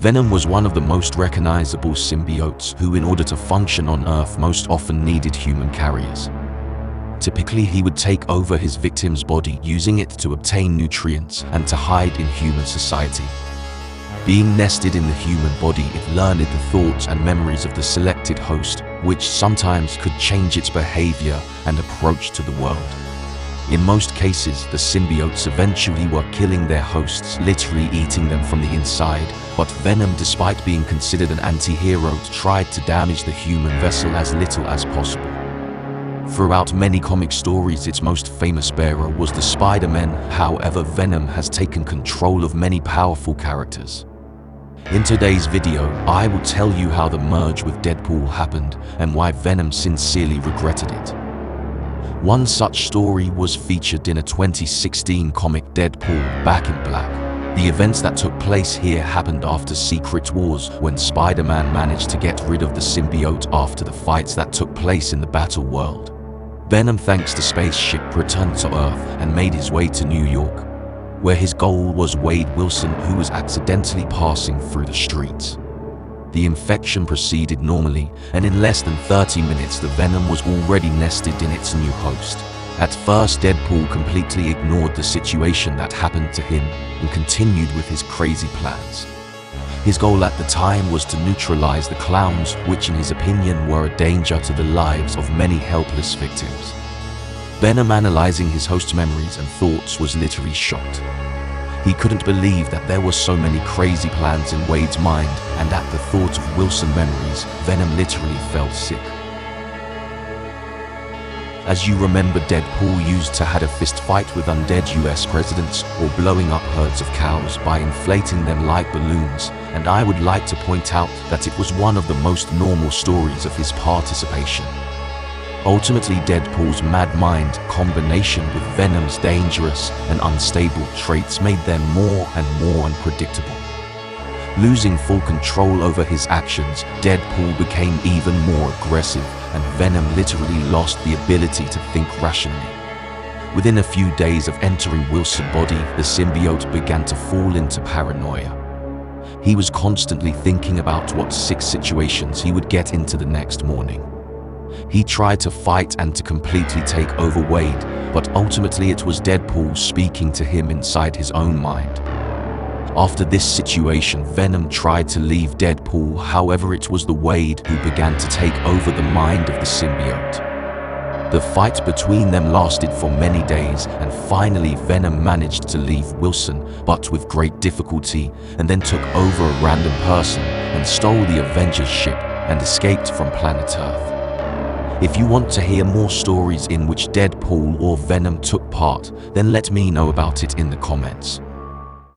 Venom was one of the most recognizable symbiotes who, in order to function on Earth, most often needed human carriers. Typically, he would take over his victim's body, using it to obtain nutrients and to hide in human society. Being nested in the human body, it learned the thoughts and memories of the selected host, which sometimes could change its behavior and approach to the world. In most cases, the symbiotes eventually were killing their hosts, literally eating them from the inside, but Venom, despite being considered an anti-hero, tried to damage the human vessel as little as possible. Throughout many comic stories, its most famous bearer was the Spider-Man. However, Venom has taken control of many powerful characters. In today's video, I will tell you how the merge with Deadpool happened and why Venom sincerely regretted it. One such story was featured in a 2016 comic, Deadpool Back in Black. The events that took place here happened after Secret Wars, when Spider-Man managed to get rid of the symbiote after the fights that took place in the battle world. Venom, thanks to spaceship, returned to Earth and made his way to New York, where his goal was Wade Wilson, who was accidentally passing through the streets. The infection proceeded normally, and in less than 30 minutes the Venom was already nested in its new host. At first, Deadpool completely ignored the situation that happened to him and continued with his crazy plans. His goal at the time was to neutralize the clowns, which in his opinion were a danger to the lives of many helpless victims. Venom, analyzing his host's memories and thoughts, was literally shocked. He couldn't believe that there were so many crazy plans in Wade's mind, and at the thought of Wilson memories, Venom literally felt sick. As you remember, Deadpool used to have a fist fight with undead US presidents or blowing up herds of cows by inflating them like balloons, and I would like to point out that it was one of the most normal stories of his participation. Ultimately, Deadpool's mad mind combination with Venom's dangerous and unstable traits made them more and more unpredictable. Losing full control over his actions, Deadpool became even more aggressive, and Venom literally lost the ability to think rationally. Within a few days of entering Wilson's body, the symbiote began to fall into paranoia. He was constantly thinking about what sick situations he would get into the next morning. He tried to fight and to completely take over Wade, but ultimately it was Deadpool speaking to him inside his own mind. After this situation, Venom tried to leave Deadpool, however it was the Wade who began to take over the mind of the symbiote. The fight between them lasted for many days, and finally Venom managed to leave Wilson, but with great difficulty, and then took over a random person and stole the Avengers ship and escaped from planet Earth. If you want to hear more stories in which Deadpool or Venom took part, then let me know about it in the comments.